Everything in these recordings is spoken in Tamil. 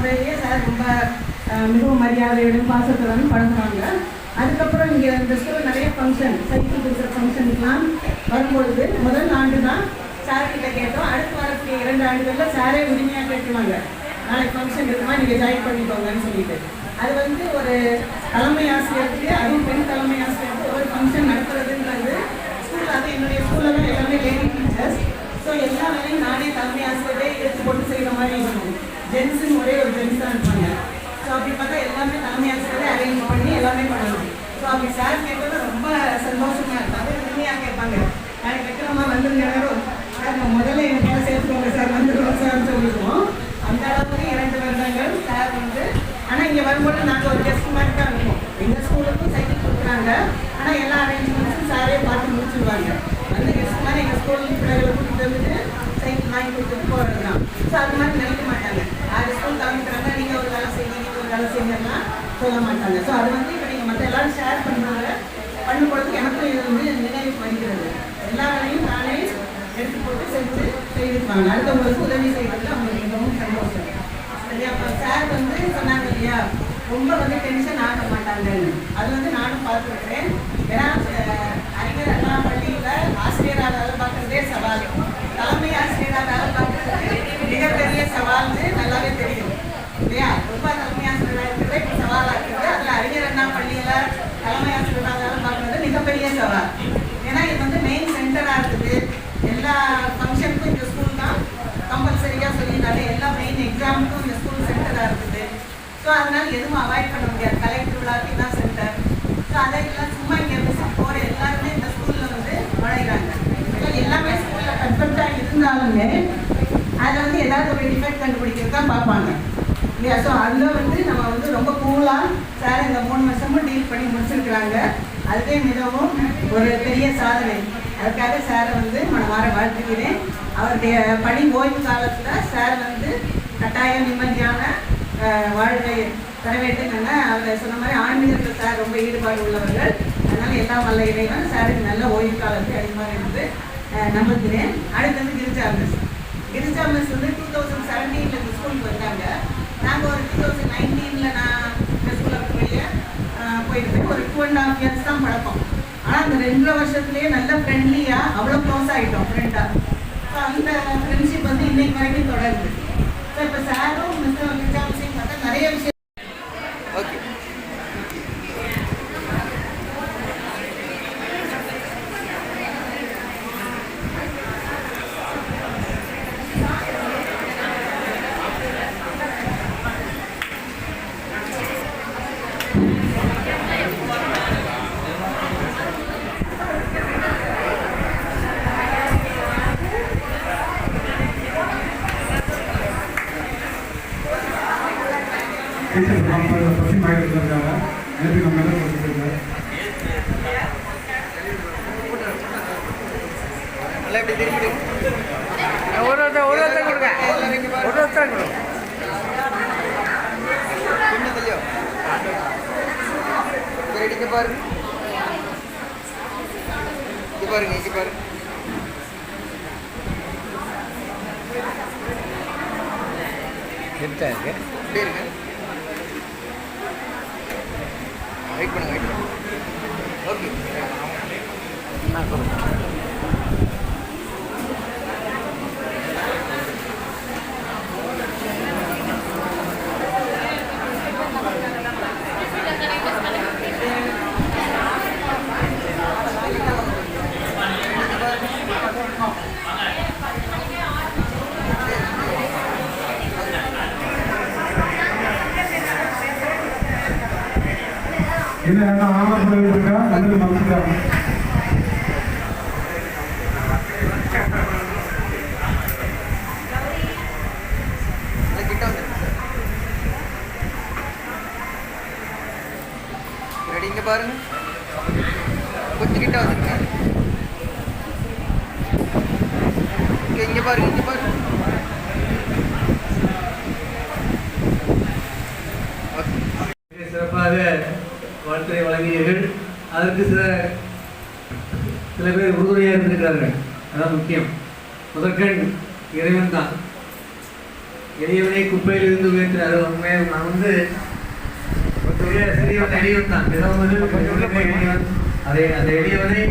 முறையிலேயே சார் ரொம்ப மிகவும் மரியாதையுடன் பாசத்துடன் பழகுறாங்க. அதுக்கப்புறம் இங்கே இந்த ஸ்கூலில் நிறைய ஃபங்க்ஷன், சைக்கிள் கொடுக்குற ஃபங்க்ஷனுக்கெலாம் வரும்பொழுது முதல் ஆண்டு தான் சார்கிட்ட கேட்டோம். அடுத்து வரக்கூடிய 2 ஆண்டுகளில் சாரே உரிமையாக கேட்டுருவாங்க, நாளைக்கு ஃபங்க்ஷன் இருக்குமா நீங்கள் ஜாயின் பண்ணிக்கோங்கன்னு சொல்லிட்டு. அது வந்து ஒரு தலைமை ஆசிரியருக்கு, அதுவும் பெண் தலைமை ஆசிரியருக்கு ஒரு ஃபங்க்ஷன் நடத்துறதுன்றது ஸ்கூலில், அது என்னுடைய ஸ்கூலில் தான் எல்லாமே லேடி டீச்சர்ஸ். ஸோ எல்லா வேலையும் நானே தலைமை ஆசிரியரே எடுத்து போட்டு செய்கிற மாதிரி இருக்கும். ஜென்ஸுன்னு ஒரே ஒரு ஜென்ஸ் தான் இருப்பாங்க. ஸோ அப்படி பார்த்தா எல்லாமே தலைமை ஆசிரியரே அரேஞ்ச் பண்ணி எல்லாமே பண்ணணும். ஸோ அப்படி சார் கேட்கறது ரொம்ப சந்தோஷமாக இருக்கும். அதே உண்மையாக கேட்பாங்க, நாளைக்கு வைக்கிறோமா வந்துருங்க நேரம் சார், நம்ம முதல்ல எங்கள் சேர்த்துக்கோங்க சார், வந்துடுவோம் சார்னு சொல்லிடுவோம். அந்த அளவுக்கு 2 வருடங்கள் சார் வந்து. ஆனால் இங்கே வரும்போது நாங்கள் ஒரு கெஸ்ட் மாதிரி தான் இருக்கோம். எங்கள் ஸ்கூலுக்கும் சைக்கிள் கொடுக்குறாங்க, ஆனால் எல்லா அரேஞ்ச்மெண்ட்ஸும் சாரே பார்த்து முடிச்சுடுவாங்க. வந்து கெஸ்ட் மாதிரி எங்கள் ஸ்கூல் பிள்ளைகளை கூட்டிகிட்டு வந்துட்டு சைக்கிள் வாங்கி கொடுத்துட்டு போகிறது தான். ஸோ அது மாதிரி நினைக்க மாட்டாங்க. 6 ஸ்கூல் காமிக்கிறாங்க, நீங்கள் ஒரு வேலை செய்யுங்க, நீங்கள் ஒரு வேலை செய்யலாம் சொல்ல மாட்டாங்க. ஸோ அது வந்து இப்போ நீங்கள் மற்ற எல்லாரும் ஷேர் பண்ணும்பொழுது எனக்கும் இது வந்து நினைவு வருகிறது. எல்லா வேலையும் நானே எடுத்து போட்டு செய்திருப்பாங்க. அடுத்தவங்களுக்கு உதவி செய்வதில் அவங்களுக்கு மிகவும் சந்தோஷம். சரியா? அப்போ சார் வந்து சொன்னாங்க இல்லையா, ரொம்ப வந்து டென்ஷன் ஆக மாட்டாங்கன்னு. அது வந்து நானும் பார்த்துருக்கேன். ஏன்னா அறிஞர் அண்ணா பள்ளியில் ஆசிரியராக வேலை பார்க்குறதே சவால், தலைமை ஆசிரியராக வேலை பார்க்குறது மிகப்பெரிய சவால்னு நல்லாவே தெரியும் இல்லையா? ரொம்ப தலைமை ஆசிரியராக இருக்கிறதே இப்போ சவாலாக இருக்குது. அதில் அறிஞர் அண்ணா பள்ளியில் தலைமை ஆசிரியராக வேலை பார்க்குறது மிகப்பெரிய சவால். ஏன்னா இது வந்து மெயின் சென்டராக இருக்குது. எல்லா ஃபங்க்ஷனுக்கும் இந்த ஸ்கூல் தான் கம்பல்சரியாக சொல்லியிருந்தாலே, எல்லா மெயின் எக்ஸாமுக்கும் இந்த ஸ்கூல் சென்டராக இருக்குது. ஸோ அதனால் எதுவும் அவாய்ட் பண்ண முடியாது. கலெக்டர் விழாக்கு தான் சென்டர். ஸோ அதெல்லாம் சும்மா இங்கே விசிட் போகிற எல்லாருமே இந்த ஸ்கூலில் வந்து நுழைகிறாங்க. எல்லாமே ஸ்கூலில் பர்ஃபெக்டாக இருந்தாலுமே அதில் வந்து ஏதாவது ஒரு டிஃபெக்ட் கண்டுபிடிக்கிறது தான் பார்ப்பாங்க இல்லையா? ஸோ அதில் வந்து நம்ம வந்து ரொம்ப கூலாக சார் இந்த 3 வருஷமும் டீல் பண்ணி முடிச்சிருக்கிறாங்க. அதுவே மிகவும் ஒரு பெரிய சாதனை. அதுக்காக சாரை வந்து மனமாற வாழ்த்துக்கிறேன். அவருடைய பணி ஓய்வு காலத்தில் சார் வந்து கட்டாயம் நிம்மதியான வாழ்வை தர வேண்டும். அவர் சொன்ன மாதிரி ஆன்மீகத்தில் சார் ரொம்ப ஈடுபாடு உள்ளவர்கள். அதனால் எல்லாம் வல்ல இறைவன் சாருக்கு நல்ல ஓய்வு காலத்தை அளிப்பார் என்று நம்புகிறேன். அடுத்தது கிரிஜா மிஸ். கிரிஜா மிஸ் வந்து 2017 இந்த ஸ்கூலுக்கு வந்தாங்க. நாங்கள் ஒரு 2019 நான் இந்த ஸ்கூலுக்கு வெளியே போயிருந்தேன். ஒரு 2.5 இயர்ஸ் தான் பழக்கம். ஆனால் அந்த 2 வருஷத்துலேயே நல்ல ஃப்ரெண்ட்லியாக அவ்வளோ க்ளோஸ் ஆகிட்டோம் ஃப்ரெண்டாக. ஸோ அந்த ஃப்ரெண்ட்ஷிப் வந்து இன்னைக்கு வரைக்கும் தொடருது. ஸோ இப்போ சாரும் மிஸ்டர் கிரிஜா மிஸ்ஸையும் பார்த்தா நிறைய விஷயம். ஓகே, டீச்சர் பற்றி மாறியிருக்காங்க. எனக்கு நம்ம என்ன கொடுத்துருக்காங்க ஒருத்தர் கொடுங்க, ஒருத்தர் கொடுங்க. இங்கே பாருங்க, இங்கே பாருங்க, இங்கே பாருங்க. எப்படி இருக்கு? எப்படி இருக்கு? வெயிட் பண்ணுங்க, வெயிட் பண்ணுங்க. ஓகே, சொல்லுங்க. என்ன ஆவணப்படம் இருக்கா அல்லது மறந்துட்டாங்க? இங்கே பாருங்க, கொஞ்சம் கிட்ட வந்துருங்க. இங்கே பாருங்க, இங்கே பாருங்க. சிறப்பாக வாழ்த்துறை வழங்கியீர்கள். அதற்கு சில பேர் உறுதுணையாக இருந்திருக்கிறார்கள். அதான் முக்கியம். முதற்கண் இறைவன் தான். எளியவனை குப்பையிலிருந்து உயர்த்தினார். உண்மையை நான் வந்து சிறியவன் எளியவன் தான், எளியவன். அந்த எளியவனை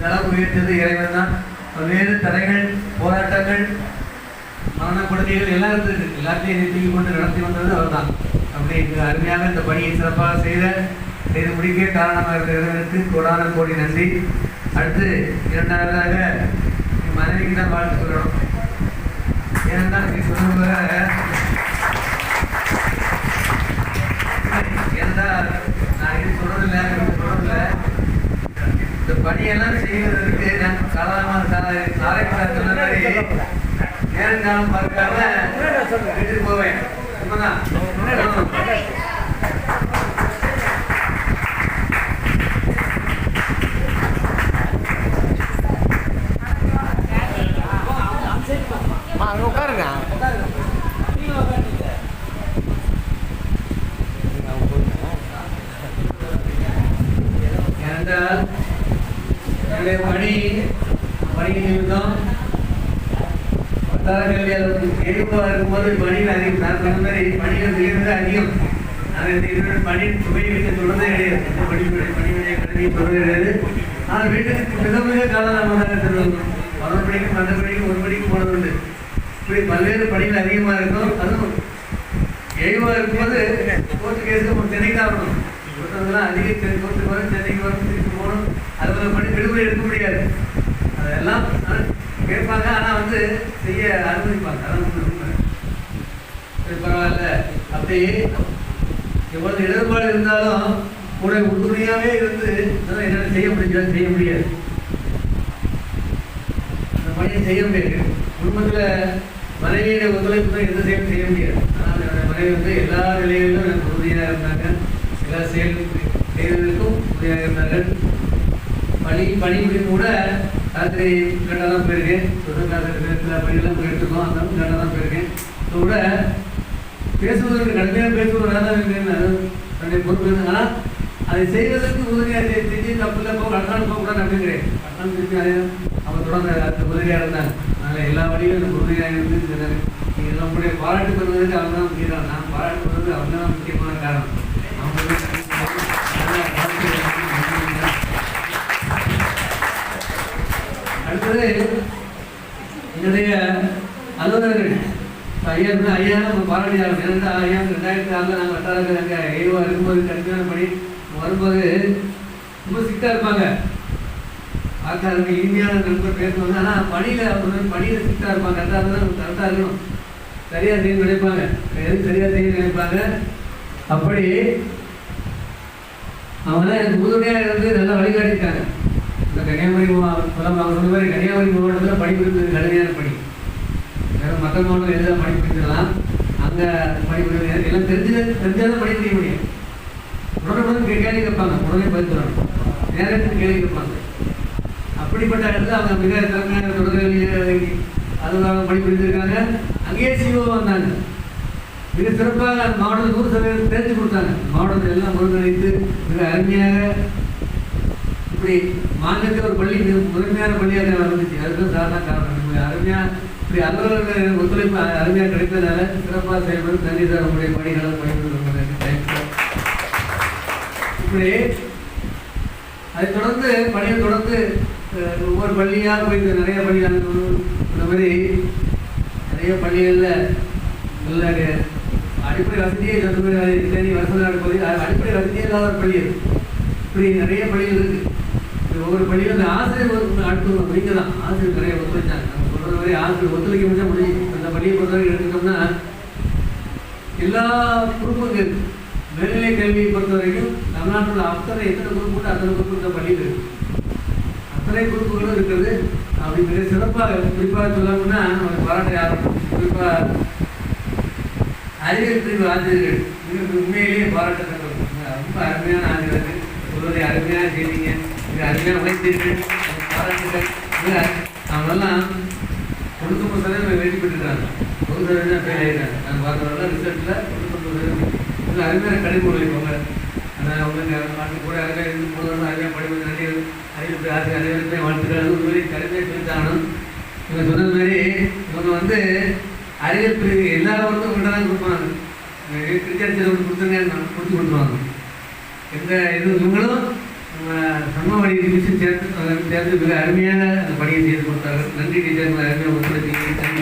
நலம் உயர்த்தது இறைவன் தான். பல்வேறு தடைகள், போராட்டங்கள், மரணப்படுக்கைகள் எல்லாம் இருந்தது. எல்லாத்தையும் தூக்கி கொண்டு நடத்தி வந்தது அவர் தான். அப்படி அருமையாக இந்த பணியை சிறப்பாக செய்து முடிக்க காரணமாக இருக்கிறவர்களுக்கு கோடான கோடி நன்றி. அடுத்து இரண்டாவதாக என் மனைவிக்கு தான் வாழ்த்து சொல்லணும். ஏன்னா நீ சொன்ன ஏன்னா நான் இது சொல்றதில்லை, இந்த பணியெல்லாம் செய்வதற்கு நான் காலமாக சொன்ன மாதிரி நேரங்காலம் பார்க்காம வீட்டுக்கு போவேன். உண்மைதான். உட்காருங்க. ஏனென்றால் என்னுடைய பணி நிமித்தம் வட்டார கல்வியால் எதிர்ப்பாக இருக்கும்போது பணிகள் அதிகம். நான் சொன்ன மாதிரி பணிகள் செய்கிறது அதிகம். நான் பணி சுவை வீட்டை சொல்றதே கிடையாது. பணியுடைய கல்வியை சொல்றதே கிடையாது. ஆனால் வீட்டுக்கு மிக மிக காலதாமதாக செல்வது. 11 மணிக்கு 12 மணிக்கு 1 மணிக்கு போனது உண்டு. இப்படி பல்வேறு பணிகள் அதிகமாக இருக்கும். அதுவும் எழிவாக இருக்கும்போது கோர்ட்டு கேஸுக்கு சென்னைக்கு தான் வரணும். கொடுத்ததெல்லாம் அதிக கோர்ட்டுக்கு வரும், சென்னைக்கு வரும், திருப்பி போகணும். அது பணி விடுமுறை எடுக்க முடியாது. அதெல்லாம் கேட்பாங்க. ஆனால் வந்து செய்ய அனுமதிப்பாங்க. அதான் சரி பரவாயில்ல. அப்படி எவ்வளவு இடர்பாடு இருந்தாலும் கூட உறுதுணையாகவே இருந்து என்னால் செய்ய முடியாது. அந்த பணியை செய்ய முடியாது. குடும்பத்தில் மனைவியோட ஒத்துழைப்பு எந்த செயலும் செய்ய முடியாது. ஆனால் என்னோட மனைவி வந்து எல்லா நிலைகளிலும் எனக்கு உறுதியாக இருந்தாங்க. எல்லா செய்வதற்கும் உறுதியாக இருந்தார்கள். பணிபுரியும் கூட ராத்திரி கரெக்டாக தான் போயிருக்கேன். எல்லா பணியெல்லாம் போயிருக்கோம். அந்த கரெக்டாக தான் போயிருக்கேன். இப்போ கூட பேசுவதற்கு கடுமையாக பேசுவதற்கு பொறுப்பு. ஆனால் அதை செய்வதற்கு உதவியாக செஞ்சு தப்பு இல்லை கட்டணம் போகக்கூடாது அப்படிங்கிறேன். கட்டணம் திருப்பி அதை அவங்க தொடர்ந்து அதுக்கு உதவியாக இருந்தாங்க. அதனால் எல்லா வழியும் எனக்கு உதவியாக இருந்து நீங்கள் நம்முடைய பாராட்டு பெறுவதற்கு அவங்க தான் முக்கியம். நான் பாராட்டு பெறுவது அவங்க தான் முக்கியமான காரணம். அடுத்தது என்னுடைய அலுவலர்கள் ஐயா நம்ம பாராட்டியாளர். ஏன்னா ஐயா 2006 நாங்கள் வட்டாரங்கள் அங்கே ஏவா இருக்கும்போது கடுமையான பணி வரும்போது ரொம்ப ஸ்ட்ரிக்டாக இருப்பாங்க. பார்க்காதவங்க இனிமையான நண்பர் பேசுவாங்க. ஆனால் பணியில் ஸ்ட்ரிக்டாக இருப்பாங்க. கரெக்டாக இருக்கணும், சரியாக செய்ய நினைப்பாங்க. எதுவும் சரியாக செய்ய நினைப்பாங்க. அப்படி அவங்க தான் எனக்கு உறுதுணையாக இருந்து நல்லா வழிகாட்டியிருக்காங்க. இந்த கன்னியாகுமரி அவங்க சொன்ன மாதிரி கன்னியாகுமரி மாவட்டத்தில் படிப்புறது கடுமையான பணி. வேறு மற்ற மாவட்டம் எதாவது படிப்புலாம் அங்கே படிப்பு எல்லாம் தெரிஞ்சாலும் படிக்க முடியும். உடனே கேள்வி கேட்பாங்க, உடனே பதில் சொல்லணும், நேரத்துக்கு கேள்வி கேட்பாங்க. அப்படிப்பட்ட இடத்துல அவங்க மிக திறமையான தொடர்கல்வி அதுவாக படிப்பிருந்திருக்காங்க. அங்கேயே சிஓ வந்தாங்க. மிக சிறப்பாக அந்த மாவட்டத்தில் 100% தெரிஞ்சு கொடுத்தாங்க. மாவட்டத்தில் எல்லாம் ஒருங்கிணைத்து மிக அருமையாக இப்படி மாநிலத்தில் ஒரு பள்ளி முதன்மையான பள்ளியாக வந்துச்சு. அதுதான் சாதாரண காரணம். அருமையாக இப்படி அலுவலர்கள் ஒத்துழைப்பு அருமையாக கிடைத்ததுனால சிறப்பாக செயல்படும். நன்றி சார், உங்களுடைய பணிகளை பயன்படுத்த. இப்படி அதை தொடர்ந்து பணியை தொடர்ந்து ஒவ்வொரு பள்ளியாக போய் நிறைய பள்ளிகள் இந்த மாதிரி நிறைய பள்ளிகளில் நல்ல அடிப்படை வசதியே தேனி வருஷம் பள்ளி அடிப்படை வசதியே இல்லாத ஒரு பள்ளி இருக்குது. இப்படி நிறைய பள்ளிகள் இருக்குது. ஒவ்வொரு பள்ளியும் அந்த ஆசிரியர் அடுத்து வைங்க தான் ஆசிரியர் நிறைய ஒத்துழைச்சாங்க. நம்ம சொல்கிற மாதிரி ஆசிரியர் ஒத்துழைக்க முடியாது முடியும். அந்த பள்ளியை பொறுத்தவரை எடுத்துட்டோம்னா எல்லா குரூப்புக்கு மேல்நிலை கல்வியை பொறுத்த வரைக்கும் தமிழ்நாட்டில் எத்தனை குரூப் அத்தனை குரூப் இந்த பள்ளியில் இருக்குது. அத்தனை குரூப்புகளும் இருக்கிறது. அப்படி மிக சிறப்பாக குறிப்பாக சொல்லணும்னா அவங்க பாராட்ட யாரும் குறிப்பாக அறிவியல் பிரிவு ஆசிரியர்கள் மிக உண்மையிலேயே பாராட்ட ரொம்ப அருமையான ஆசிரியர்கள். சொல்வதை அருமையாக செய்வீங்க, மிக அருமையாக வைத்தீர்கள், பாராட்டுகள். அவங்கெல்லாம் 99% வெற்றி பெற்றுருக்காங்க. 100% ஃபெயில் ஆகிருக்காங்க. நான் பார்த்தவரெல்லாம் ரிசல்ட்டில் 99% அருமையான கடிதம் உழைப்பாங்க. ஆனால் அவங்க நாட்டு கூட அருமையாக இருந்து போதும் அருமையாக படிப்பு நிறைய அறிவிப்பு ஆசிரியர் அனைவருக்குமே வாழ்த்துக்கள். அது ஒரு கடுமையாக சொல்லித்தாங்கணும். இவங்க சொன்னது மாதிரி இவங்க வந்து அறிவியல் பிரிவு எல்லாருக்கும் கொண்டு தான் கொடுப்பாங்க. கிரிக்கெட் ஒன்று கொடுத்துருங்க கொடுத்து கொடுத்துருவாங்க. எந்த இது இவங்களும் சம வழி சேர்த்து மிக அருமையாக அந்த பணியை செய்து கொடுத்தார்கள். நன்றி டீச்சர், அருமையாக ஒத்துழைத்தீங்க.